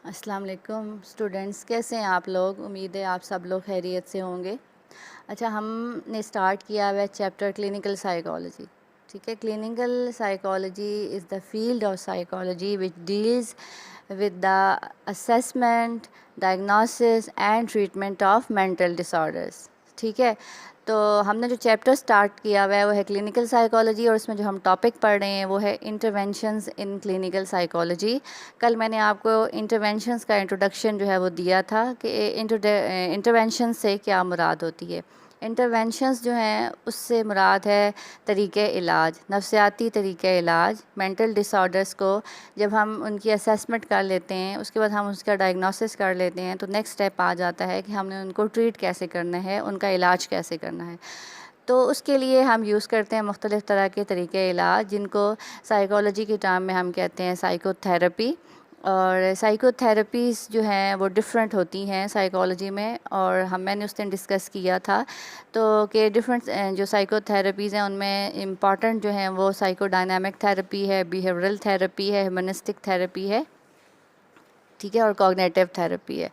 السلام علیکم اسٹوڈینٹس، کیسے ہیں آپ لوگ؟ امید ہے آپ سب لوگ خیریت سے ہوں گے۔ اچھا، ہم نے اسٹارٹ کیا ہوا ہے چیپٹر کلینکل سائیکالوجی، ٹھیک ہے۔ Clinical psychology is the field of psychology which deals with the assessment, diagnosis and treatment of mental disorders, ٹھیک ہے۔ تو ہم نے جو چیپٹر سٹارٹ کیا ہوا ہے وہ ہے کلینکل سائیکالوجی، اور اس میں جو ہم ٹاپک پڑھ رہے ہیں وہ ہے انٹرونشنز ان کلینکل سائیکالوجی۔ کل میں نے آپ کو انٹرونشنز کا انٹروڈکشن جو ہے وہ دیا تھا کہ انٹرونشن سے کیا مراد ہوتی ہے۔ انٹرونشنز جو ہیں اس سے مراد ہے طریقۂ علاج، نفسیاتی طریقۂ علاج مینٹل ڈس آرڈرس کو جب ہم ان کی اسیسمنٹ کر لیتے ہیں، اس کے بعد ہم اس کا ڈائگنوسس کر لیتے ہیں، تو نیکسٹ اسٹیپ آ جاتا ہے کہ ہم نے ان کو ٹریٹ کیسے کرنا ہے، ان کا علاج کیسے کرنا ہے۔ تو اس کے لیے ہم یوز کرتے ہیں مختلف طرح کے طریقۂ علاج، جن کو سائیکالوجی کے ٹرم میں ہم کہتے ہیں سائیکو تھیراپی۔ اور سائیکو تھیراپیز جو ہیں وہ ڈفرینٹ ہوتی ہیں سائیکالوجی میں، اور میں نے اس دن ڈسکس کیا تھا تو کہ ڈفرینٹ جو سائیکو تھیراپیز ہیں ان میں امپارٹنٹ جو ہیں وہ سائیکو ڈائنامک تھیراپی ہے، بیہیورل تھیراپی ہے، ہیومنسٹک تھیراپی ہے، ٹھیک ہے، اور کوگنیٹیو تھیراپی ہے۔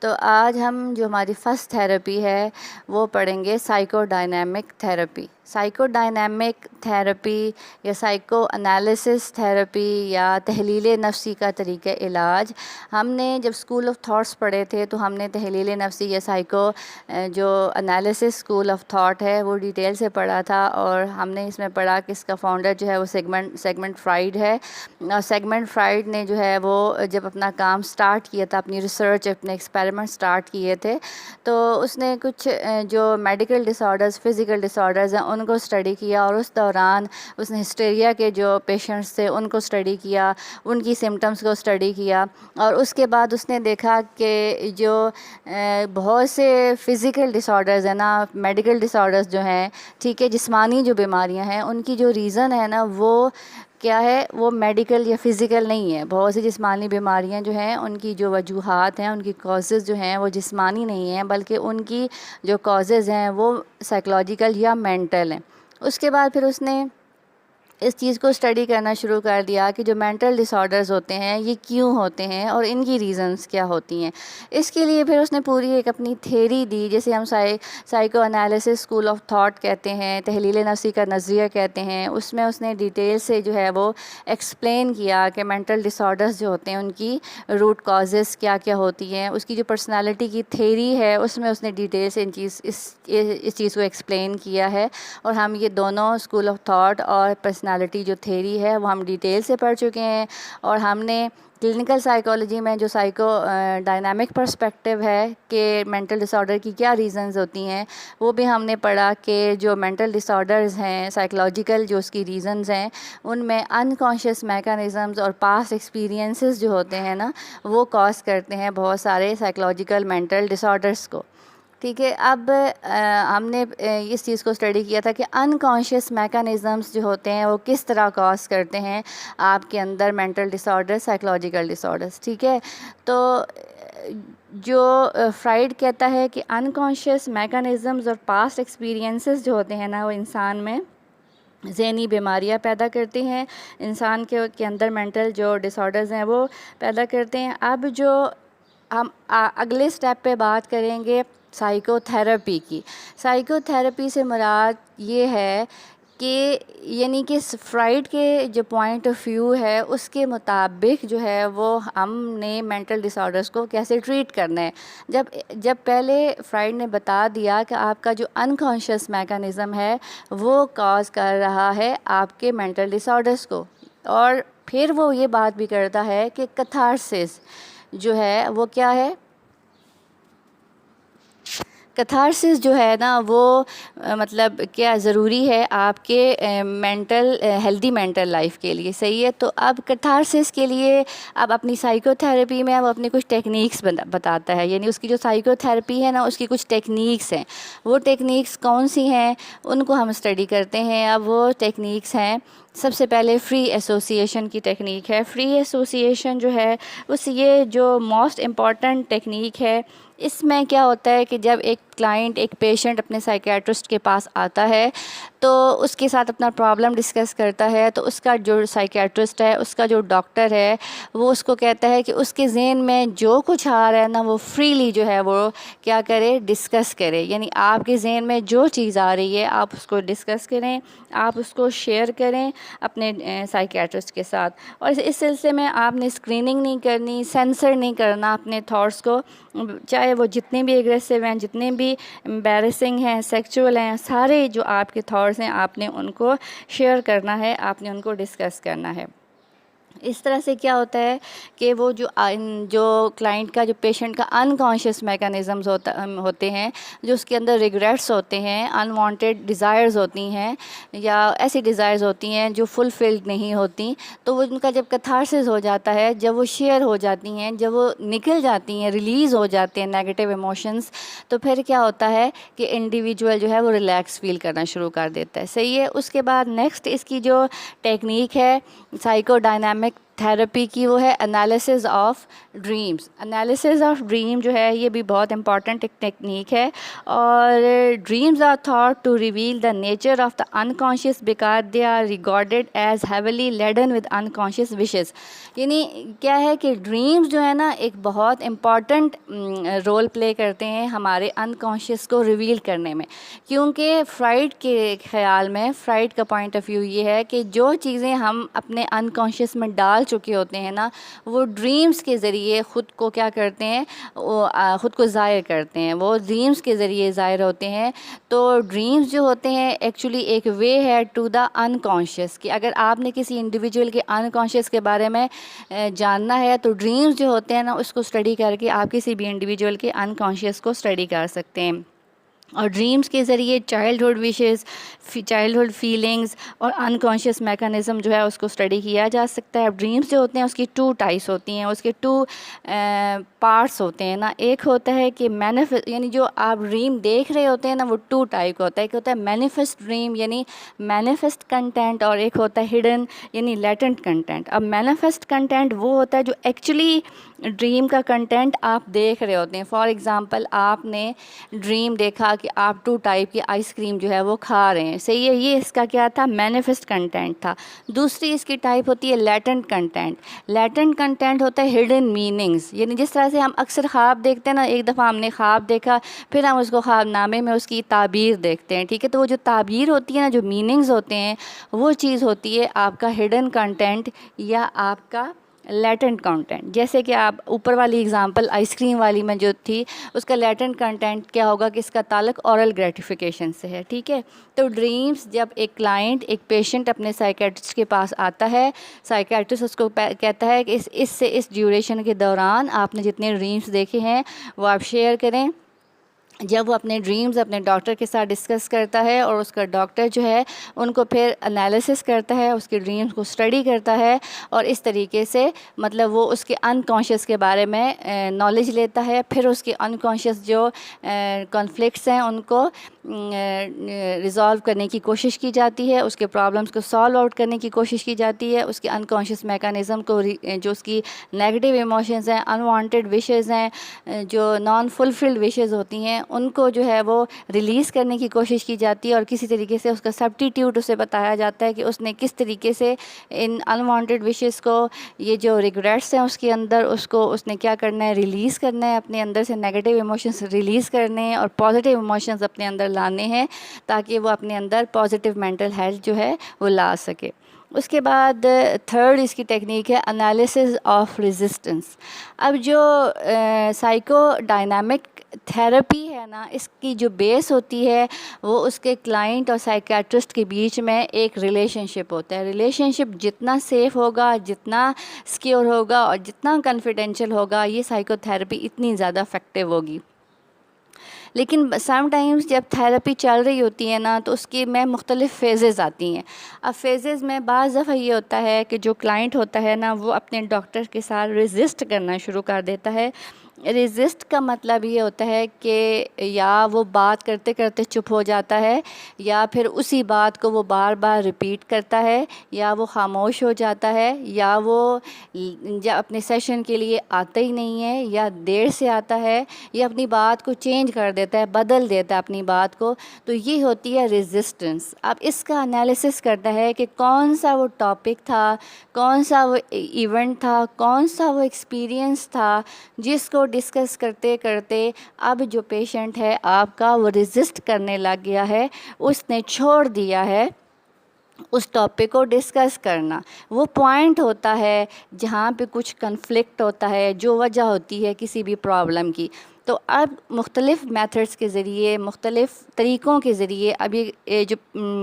تو آج ہم جو ہماری فرسٹ تھیراپی ہے وہ پڑھیں گے psycho dynamic therapy. Psycho dynamic therapy یا سائیکو انالیسس تھیراپی یا تحلیل نفسی کا طریقہ علاج، ہم نے جب اسکول آف تھاٹس پڑھے تھے تو ہم نے تحلیل نفسی یا سائیکو جو انالیسس اسکول آف تھاٹ ہے وہ ڈیٹیل سے پڑھا تھا، اور ہم نے اس میں پڑھا کہ اس کا فاؤنڈر جو ہے وہ سیگمنٹ فرائڈ ہے۔ اور سیگمنٹ فرائڈ نے جو ہے وہ جب اپنا کام سٹارٹ کیا تھا، اپنی ریسرچ، اپنے ایکسپیریمنٹ سٹارٹ کیے تھے، تو اس نے کچھ جو میڈیکل ڈس آرڈرز، فزیکل ڈس آرڈرز ہیں ان کو اسٹڈی کیا، اور اس دوران اس نے ہسٹیریا کے جو پیشنٹس تھے ان کو اسٹڈی کیا، ان کی سمٹمس کو اسٹڈی کیا، اور اس کے بعد اس نے دیکھا کہ جو بہت سے فزیکل ڈس آرڈرز ہیں نا، میڈیکل ڈس آرڈرز جو ہیں، ٹھیک ہے، جسمانی جو بیماریاں ہیں، ان کی جو ریزن ہے نا وہ کیا ہے، وہ میڈیکل یا فزیکل نہیں ہے۔ بہت سی جسمانی بیماریاں جو ہیں ان کی جو وجوہات ہیں، ان کی کازز جو ہیں وہ جسمانی نہیں ہیں، بلکہ ان کی جو کازز ہیں وہ سائیکولوجیکل یا مینٹل ہیں۔ اس کے بعد پھر اس نے اس چیز کو اسٹڈی کرنا شروع کر دیا کہ جو مینٹل ڈس آرڈرز ہوتے ہیں یہ کیوں ہوتے ہیں اور ان کی ریزنز کیا ہوتی ہیں۔ اس کے لیے پھر اس نے پوری ایک اپنی تھیری دی، جسے ہم psycho analysis school of thought کہتے ہیں، تحلیل نفسی کا نظریہ کہتے ہیں۔ اس میں اس نے ڈیٹیل سے جو ہے وہ ایکسپلین کیا کہ مینٹل ڈس آرڈرز جو ہوتے ہیں ان کی روٹ کازز کیا کیا ہوتی ہیں۔ اس کی جو پرسنالٹی کی تھیری ہے اس میں اس نے ڈیٹیل سے اس چیز کو ایکسپلین کیا ہے، اور ہم یہ دونوں اسکول آف تھاٹ اور پرسنالٹی جو تھیری ہے وہ ہم ڈیٹیل سے پڑھ چکے ہیں۔ اور ہم نے کلینکل سائیکالوجی میں جو سائیکو ڈائنامک پرسپیکٹیو ہے کہ مینٹل ڈس آرڈر کی کیا ریزنز ہوتی ہیں، وہ بھی ہم نے پڑھا کہ جو مینٹل ڈس آرڈرز ہیں سائیکولوجیکل جو اس کی ریزنز ہیں، ان میں انکانشیس میکانزمز اور پاسٹ ایکسپیرینسز جو ہوتے ہیں نا وہ کاز کرتے ہیں بہت سارے سائیکولوجیکل مینٹل ڈس آرڈرز کو، ٹھیک ہے۔ اب ہم نے اس چیز کو اسٹڈی کیا تھا کہ انکانشیس میکانزمز جو ہوتے ہیں وہ کس طرح کاز کرتے ہیں آپ کے اندر مینٹل ڈس آرڈر، سائیکولوجیکل ڈس آرڈرز، ٹھیک ہے۔ تو جو فرائڈ کہتا ہے کہ انکانشیس میکانزمز اور پاسٹ ایکسپیرینسز جو ہوتے ہیں نا وہ انسان میں ذہنی بیماریاں پیدا کرتے ہیں، انسان کے اندر مینٹل جو ڈس آرڈرز ہیں وہ پیدا کرتے ہیں۔ اب جو ہم اگلے سٹیپ پہ بات کریں گے سائیکو تھیراپی کی۔ سائیکو تھیراپی سے مراد یہ ہے کہ یعنی کہ فرائڈ کے جو پوائنٹ آف ویو ہے اس کے مطابق جو ہے وہ ہم نے مینٹل ڈس آرڈرز کو کیسے ٹریٹ کرنا ہے۔ جب پہلے فرائڈ نے بتا دیا کہ آپ کا جو انکانشیس میکانزم ہے وہ کاز کر رہا ہے آپ کے مینٹل ڈس آرڈرز کو، اور پھر وہ یہ بات بھی کرتا ہے کہ کیتھارسس جو ہے وہ کیا ہے، کیتھارسس جو ہے نا وہ مطلب کیا ضروری ہے آپ کے ہیلدی مینٹل لائف کے لیے، صحیح ہے۔ تو اب کیتھارسس کے لیے اب اپنی سائیکو تھیراپی میں وہ اپنی کچھ ٹیکنیکس بتاتا ہے، یعنی اس کی جو سائیکو تھیراپی ہے نا اس کی کچھ ٹیکنیکس ہیں۔ وہ ٹیکنیکس کون سی ہیں ان کو ہم اسٹڈی کرتے ہیں۔ اب وہ ٹیکنیکس ہیں، سب سے پہلے فری ایسوسیشن کی ٹیکنیک ہے۔ فری ایسوسیشن جو ہے یہ جو موسٹ امپورٹنٹ ٹیکنیک ہے، اس میں کیا ہوتا ہے کہ جب ایک کلائنٹ ایک پیشنٹ اپنے سائیکیٹرسٹ کے پاس آتا ہے تو اس کے ساتھ اپنا پرابلم ڈسکس کرتا ہے، تو اس کا جو سائیکیٹرسٹ ہے، اس کا جو ڈاکٹر ہے، وہ اس کو کہتا ہے کہ اس کے ذہن میں جو کچھ آ رہا ہے نا وہ فریلی جو ہے وہ کیا کرے، ڈسکس کرے. یعنی آپ کے ذہن میں جو چیز آ رہی ہے آپ اس کو ڈسکس کریں، آپ اس کو شیئر کریں اپنے سائیکیٹرسٹ کے ساتھ. اور اس سلسلے میں آپ نے اسکریننگ نہیں کرنی، سینسر نہیں کرنا اپنے تھاٹس کو، چاہے وہ جتنے بھی اگریسو ہیں، جتنے بھی امبیرسنگ ہیں، سیکچول ہیں، سارے جو آپ کے تھاٹس ہیں آپ نے ان کو شیئر کرنا ہے، آپ نے ان کو ڈسکس کرنا ہے. اس طرح سے کیا ہوتا ہے کہ وہ جو کلائنٹ کا، جو پیشنٹ کا انکانشیس میکانزمز ہوتے ہیں، جو اس کے اندر ریگریٹس ہوتے ہیں، انوانٹیڈ ڈیزائرز ہوتی ہیں یا ایسی ڈیزائرز ہوتی ہیں جو فلفلڈ نہیں ہوتی، تو وہ ان کا جب کتھارسس ہو جاتا ہے، جب وہ شیئر ہو جاتی ہیں، جب وہ نکل جاتی ہیں، ریلیز ہو جاتے ہیں نیگیٹو ایموشنز، تو پھر کیا ہوتا ہے کہ انڈیویجول جو ہے وہ ریلیکس فیل کرنا شروع کر دیتا ہے. صحیح ہے. اس کے بعد نیکسٹ اس کی جو ٹیکنیک ہے سائیکو ڈائنامک تھیراپی کی، وہ ہے analysis of dreams. Analysis of dream جو ہے یہ بھی بہت امپورٹنٹ ایک ٹیکنیک ہے. اور dreams are thought to reveal the nature of the unconscious because they are regarded as heavily laden with unconscious wishes. یعنی کیا ہے کہ ڈریمز جو ہے نا ایک بہت امپورٹنٹ رول پلے کرتے ہیں ہمارے انکانشیس کو ریویل کرنے میں، کیونکہ فرائڈ کے خیال میں، فرائڈ کا پوائنٹ آف ویو یہ ہے کہ جو چیزیں ہم اپنے انکانشیس میں ڈال چکے ہوتے ہیں نا، وہ ڈریمز کے ذریعے خود کو کیا کرتے ہیں، وہ خود کو ظاہر کرتے ہیں، وہ ڈریمز کے ذریعے ظاہر ہوتے ہیں. تو ڈریمز جو ہوتے ہیں ایکچولی ایک وے ہے ٹو دا انکانشیس، کہ اگر آپ نے کسی انڈیویجول کے انکانشیس کے بارے میں جاننا ہے تو ڈریمز جو ہوتے ہیں نا اس کو اسٹڈی کر کے آپ کسی بھی انڈیویجول کے انکانشیس کو اسٹڈی کر سکتے ہیں. اور ڈریمز کے ذریعے چائلڈہڈ وشز، چائلڈہڈ فیلنگز اور انکانشیس میکانزم جو ہے اس کو اسٹڈی کیا جا سکتا ہے. ڈریمز جو ہوتے ہیں اس کی 2 ٹائپس ہوتی ہیں، اس کے 2 پارٹس ہوتے ہیں نا. ایک ہوتا ہے کہ یعنی جو آپ ڈریم دیکھ رہے ہوتے ہیں نا وہ 2 ٹائپ کا ہوتا ہے. ایک ہوتا ہے مینیفیسٹ ڈریم یعنی مینیفیسٹ کنٹینٹ، اور ایک ہوتا ہے ہڈن یعنی لیٹنٹ کنٹینٹ. اب مینیفیسٹ کنٹینٹ وہ ہوتا ہے جو ایکچولی ڈریم کا کنٹینٹ آپ دیکھ رہے ہوتے ہیں. فار ایگزامپل آپ نے ڈریم دیکھا کہ آپ 2 ٹائپ کی آئس کریم جو ہے وہ کھا رہے ہیں. صحیح ہے. یہ اس کا کیا تھا، مینیفیسٹ کنٹینٹ تھا. دوسری اس کی ٹائپ ہوتی ہے لیٹنٹ کنٹینٹ. لیٹنٹ کنٹینٹ ہوتا ہے ہڈن میننگز. یعنی جس طرح سے ہم اکثر خواب دیکھتے ہیں نا، ایک دفعہ ہم نے خواب دیکھا، پھر ہم اس کو خواب نامے میں اس کی تعبیر دیکھتے ہیں. ٹھیک ہے. تو وہ جو تعبیر ہوتی ہے نا، جو میننگز ہوتے ہیں، وہ چیز ہوتی ہے آپ کا ہڈن کنٹینٹ یا آپ کا لیٹنٹ کنٹینٹ. جیسے کہ آپ اوپر والی اگزامپل آئس کریم والی میں جو تھی، اس کا لیٹنٹ کنٹینٹ کیا ہوگا کہ اس کا تعلق اورل گریٹیفیکیشن سے ہے. ٹھیک ہے. تو ڈریمز جب ایک کلائنٹ، ایک پیشنٹ اپنے سائیکیٹرسٹ کے پاس آتا ہے، سائیکیٹرسٹ اس کو کہتا ہے کہ اس ڈیوریشن کے دوران آپ نے جتنے ڈریمز دیکھے ہیں وہ آپ شیئر کریں. جب وہ اپنے ڈریمز اپنے ڈاکٹر کے ساتھ ڈسکس کرتا ہے اور اس کا ڈاکٹر جو ہے ان کو پھر انالیسس کرتا ہے، اس کے ڈریمز کو اسٹڈی کرتا ہے، اور اس طریقے سے مطلب وہ اس کے انکانشیس کے بارے میں نالج لیتا ہے. پھر اس کے انکانشیس جو کانفلکٹس ہیں ان کو ریزالو کرنے کی کوشش کی جاتی ہے، اس کے پرابلمس کو سالو آؤٹ کرنے کی کوشش کی جاتی ہے. اس کے انکانشیس میکانزم کو جو اس کی نیگیٹو ایموشنز ہیں، انوانٹیڈ وشز ہیں، جو نان فلفلڈ وشز ہوتی ہیں، ان کو جو ہے وہ ریلیز کرنے کی کوشش کی جاتی ہے. اور کسی طریقے سے اس کا سبسٹیٹیوٹ اسے بتایا جاتا ہے کہ اس نے کس طریقے سے ان انوانٹیڈ وشز کو، یہ جو ریگریٹس ہیں اس کے اندر، اس نے کیا کرنا ہے، ریلیز کرنا ہے، اپنے اندر سے نیگیٹو ایموشنز ریلیز کرنے ہیں اور پازیٹیو ایموشنز اپنے اندر لانے ہیں، تاکہ وہ اپنے اندر پازیٹیو مینٹل ہیلتھ جو ہے وہ لا سکے. اس کے بعد تھرڈ اس کی ٹیکنیک ہے انالیسز آف ریزسٹنس. اب جو سائیکو ڈائنامک تھیراپی ہے نا، اس کی جو بیس ہوتی ہے وہ اس کے کلائنٹ اور سائیکیٹرسٹ کے بیچ میں ایک ریلیشن شپ ہوتا ہے. ریلیشن شپ جتنا سیف ہوگا، جتنا سیکیور ہوگا اور جتنا کنفیڈینشیل ہوگا، یہ سائیکو تھیراپی اتنی زیادہ افیکٹیو ہوگی. لیکن سم ٹائمز جب تھیراپی چل رہی ہوتی ہے نا تو اس کی میں مختلف فیزز آتی ہیں. اب فیزز میں بعض دفعہ یہ ہوتا ہے کہ جو کلائنٹ ہوتا ہے نا وہ اپنے ڈاکٹر کے ساتھ ریزسٹ کرنا شروع کر دیتا ہے، ریزسٹ کا مطلب یہ ہوتا ہے کہ یا وہ بات کرتے کرتے چپ ہو جاتا ہے، یا پھر اسی بات کو وہ بار بار ریپیٹ کرتا ہے، یا وہ خاموش ہو جاتا ہے، یا وہ اپنے سیشن کے لیے آتا ہی نہیں ہے، یا دیر سے آتا ہے، یا اپنی بات کو چینج کر دیتا ہے، بدل دیتا ہے اپنی بات کو. تو یہ ہوتی ہے ریزسٹنس. اب اس کا انالیسس کرتا ہے کہ کون سا وہ ٹاپک تھا، کون سا وہ ایونٹ تھا، کون سا وہ ایکسپیرینس تھا جس کو ڈسکس کرتے کرتے اب جو پیشنٹ ہے آپ کا وہ ریزسٹ کرنے لگ گیا ہے، اس نے چھوڑ دیا ہے اس ٹاپک کو ڈسکس کرنا. وہ پوائنٹ ہوتا ہے جہاں پہ کچھ کنفلکٹ ہوتا ہے، جو وجہ ہوتی ہے کسی بھی پرابلم کی. تو اب مختلف میتھڈس کے ذریعے، مختلف طریقوں کے ذریعے اب یہ جو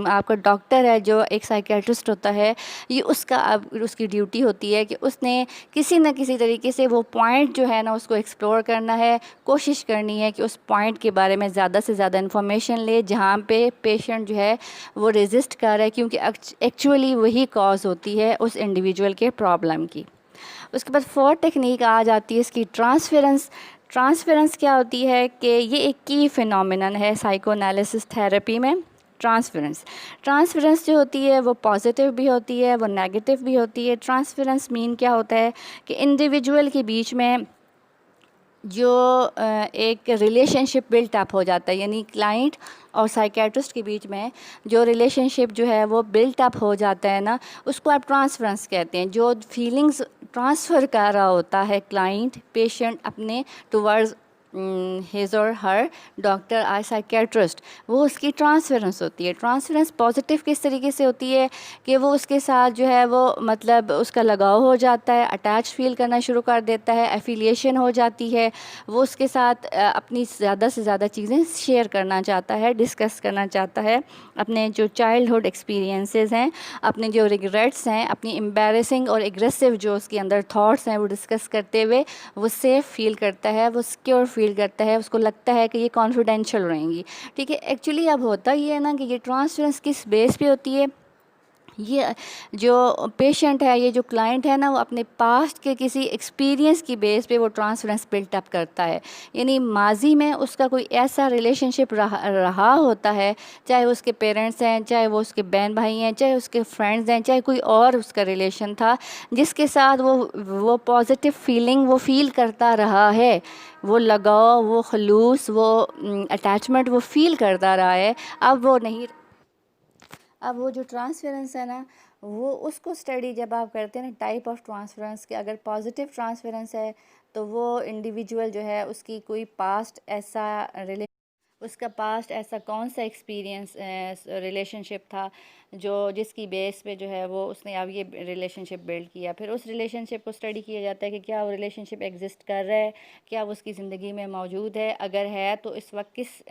آپ کا ڈاکٹر ہے، جو ایک سائیکیٹرسٹ ہوتا ہے، یہ اس کا اب اس کی ڈیوٹی ہوتی ہے کہ اس نے کسی نہ کسی طریقے سے وہ پوائنٹ جو ہے نا اس کو ایکسپلور کرنا ہے، کوشش کرنی ہے کہ اس پوائنٹ کے بارے میں زیادہ سے زیادہ انفارمیشن لے جہاں پہ پیشنٹ جو ہے وہ ریزسٹ کر رہا ہے، کیونکہ ایکچولی وہی کاز ہوتی ہے اس انڈیویجول کے پرابلم کی. اس کے بعد فورتھ ٹیکنیک آ جاتی ہے اس کی ٹرانسفیرنس. ٹرانسفیرنس کیا ہوتی ہے کہ یہ ایک کی فینومینن ہے سائیکو انالیسس تھیراپی میں. ٹرانسفیرنس جو ہوتی ہے وہ پازیٹیو بھی ہوتی ہے، وہ نیگیٹو بھی ہوتی ہے. ٹرانسفیرنس مین کیا ہوتا ہے کہ انڈیویجول کے بیچ میں جو ایک ریلیشن شپ بلٹ اپ ہو جاتا ہے، یعنی کلائنٹ اور سائیکیٹرسٹ کے بیچ میں جو ریلیشن شپ جو ہے وہ بلٹ اپ ہو جاتا ہے نا، اس کو آپ ٹرانسفرنس کہتے ہیں. جو فیلنگز ٹرانسفر کر رہا ہوتا ہے کلائنٹ، پیشنٹ اپنے towards his or Hare doctor are psychiatrist, وہ اس کی ٹرانسفرنس ہوتی ہے. ٹرانسفرنس پازیٹیو کس طریقے سے ہوتی ہے کہ وہ اس کے ساتھ جو ہے وہ مطلب اس کا لگاؤ ہو جاتا ہے، اٹیچ فیل کرنا شروع کر دیتا ہے، ایفیلیشن ہو جاتی ہے، وہ اس کے ساتھ اپنی زیادہ سے زیادہ چیزیں شیئر کرنا چاہتا ہے، ڈسکس کرنا چاہتا ہے، اپنے جو چائلڈہڈ ایکسپیرینسز ہیں، اپنے جو ریگریٹس ہیں، اپنی امبیرسنگ اور ایگریسو جو اس کے اندر تھاٹس ہیں وہ ڈسکس کرتے ہوئے وہ سیف فیل کرتا ہے، وہ سیکیور فیل کرتا ہے، اس کو لگتا ہے کہ یہ کانفیڈینشیل رہیں گی. ٹھیک ہے. ایکچولی اب ہوتا یہ ہے نا کہ یہ ٹرانسفرنس کس بیس پہ ہوتی ہے؟ یہ جو پیشنٹ ہے، یہ جو کلائنٹ ہے نا، وہ اپنے پاسٹ کے کسی ایکسپیرینس کی بیس پہ وہ ٹرانسفرنس بلٹ اپ کرتا ہے. یعنی ماضی میں اس کا کوئی ایسا ریلیشن شپ رہا ہوتا ہے، چاہے اس کے پیرنٹس ہیں، چاہے وہ اس کے بہن بھائی ہیں، چاہے اس کے فرینڈز ہیں، چاہے کوئی اور اس کا ریلیشن تھا جس کے ساتھ وہ پازیٹیو فیلنگ وہ فیل کرتا رہا ہے، وہ لگاؤ، وہ خلوص، وہ اٹیچمنٹ وہ فیل کرتا رہا ہے. اب وہ نہیں، اب وہ جو ٹرانسفیرنس ہے نا، وہ اس کو اسٹڈی جب آپ کرتے ہیں نا ٹائپ آف ٹرانسفیرنس کے، اگر پازیٹیو ٹرانسفیرنس ہے تو وہ انڈیویجول جو ہے اس کی کوئی پاسٹ ایسا اس کا پاسٹ ایسا کون سا ایکسپیرینس ریلیشن شپ تھا جس کی بیس پہ جو ہے وہ اس نے اب یہ ریلیشن شپ بلڈ کیا. پھر اس ریلیشن شپ کو اسٹڈی کیا جاتا ہے کہ کیا وہ ریلیشن شپ ایگزسٹ کر رہا ہے، کیا وہ اس کی زندگی میں موجود ہے، اگر ہے تو اس وقت کس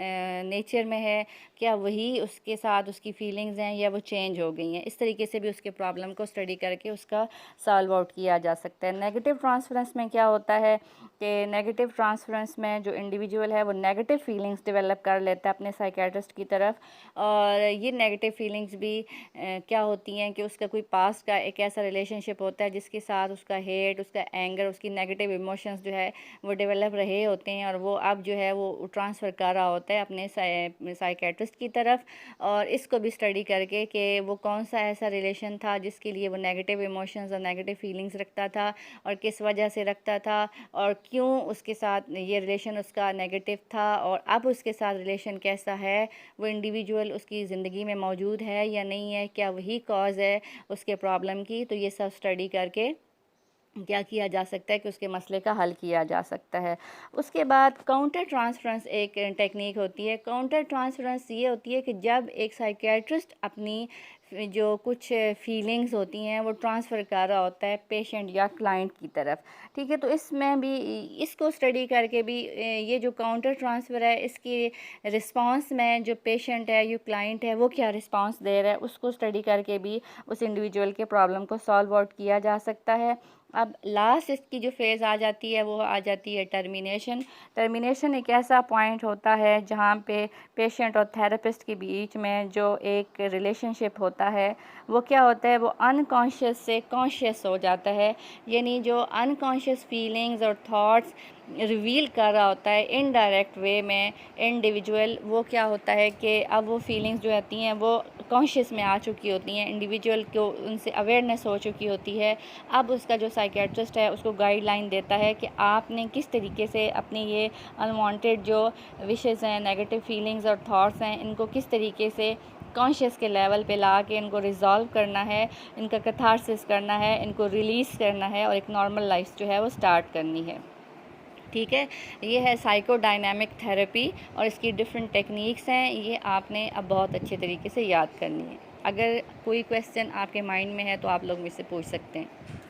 نیچر میں ہے، کیا وہی اس کے ساتھ اس کی فیلنگز ہیں یا وہ چینج ہو گئی ہیں. اس طریقے سے بھی اس کے پرابلم کو اسٹڈی کر کے اس کا سالو آؤٹ کیا جا سکتا ہے. نیگیٹو ٹرانسفرنس میں کیا ہوتا ہے کہ نیگیٹو ٹرانسفرنس میں جو انڈیویجول ہے وہ نیگیٹو فیلنگز ڈیولپ کر لیتا ہے اپنے سائیکیٹرسٹ کی طرف، اور یہ نیگیٹو فیلنگز بھی کیا ہوتی ہیں کہ اس کا کوئی پاسٹ کا ایک ایسا ریلیشن شپ ہوتا ہے جس کے ساتھ اس کا ہیٹ، اس کا اینگر، اس کی نیگیٹو ایموشنز جو ہے وہ ڈیولپ رہے ہوتے ہیں، اور وہ اب جو ہے وہ ٹرانسفر کر رہا ہوتا ہے اپنے سائیکیٹرسٹ کی طرف. اور اس کو بھی اسٹڈی کر کے کہ وہ کون سا ایسا ریلیشن تھا جس کے لیے وہ نیگیٹو ایموشنز اور نیگیٹو فیلنگز رکھتا تھا، اور کس وجہ سے رکھتا تھا، اور کیوں اس کے ساتھ یہ ریلیشن اس کا نیگیٹو تھا، اور اب اس کے ساتھ ریلیشن کیسا ہے، وہ انڈیویجول اس کی زندگی میں موجود ہے یا نہیں ہے، کیا وہی کاز ہے اس کے پرابلم کی. تو یہ سب اسٹڈی کر کے کیا کیا جا سکتا ہے کہ اس کے مسئلے کا حل کیا جا سکتا ہے. اس کے بعد کاؤنٹر ٹرانسفرنس ایک ٹیکنیک ہوتی ہے. کاؤنٹر ٹرانسفرنس یہ ہوتی ہے کہ جب ایک سائیکیٹرسٹ اپنی جو کچھ فیلنگز ہوتی ہیں وہ ٹرانسفر کر رہا ہوتا ہے پیشنٹ یا کلائنٹ کی طرف. ٹھیک ہے. تو اس میں بھی اس کو اسٹڈی کر کے بھی یہ جو کاؤنٹر ٹرانسفر ہے اس کی رسپانس میں جو پیشنٹ ہے یا کلائنٹ ہے وہ کیا رسپانس دے رہا ہے، اس کو اسٹڈی کر کے بھی اس انڈیویجول کے پرابلم کو سالو آؤٹ کیا جا سکتا ہے. اب لاسٹ اس کی جو فیز آ جاتی ہے وہ آ جاتی ہے ٹرمینیشن. ٹرمینیشن ایک ایسا پوائنٹ ہوتا ہے جہاں پہ پیشنٹ اور تھراپسٹ کے بیچ میں جو ایک ریلیشن شپ ہوتا ہے وہ کیا ہوتا ہے، وہ انکانشیس سے کانشیس ہو جاتا ہے. یعنی جو انکانشیس فیلنگز اور تھاٹس ریویل کر رہا ہوتا ہے انڈائریکٹ وے میں انڈیویجول، وہ کیا ہوتا ہے کہ اب وہ فیلنگز جو آتی ہیں وہ کانشیس میں آ چکی ہوتی ہیں، انڈیویجول کو ان سے اویئرنیس ہو چکی ہوتی ہے. اب اس کا جو سائیکیٹرسٹ ہے اس کو گائیڈ لائن دیتا ہے کہ آپ نے کس طریقے سے اپنی یہ انوانٹیڈ جو وشز ہیں، نیگیٹو فیلنگز اور تھاٹس ہیں، ان کو کس طریقے سے کانشیس کے لیول پہ لا کے ان کو ریزالو کرنا ہے، ان کا کیتھارسس کرنا ہے، ان کو ریلیز کرنا ہے اور ایک نارمل لائف جو ہے وہ سٹارٹ کرنی ہے. ٹھیک ہے، یہ ہے سائیکو ڈائنامک تھیراپی اور اس کی ڈفرینٹ ٹیکنیکس ہیں. یہ آپ نے اب بہت اچھے طریقے سے یاد کرنی ہے. اگر کوئی کویسچن آپ کے مائنڈ میں ہے تو آپ لوگ مجھ سے پوچھ سکتے ہیں.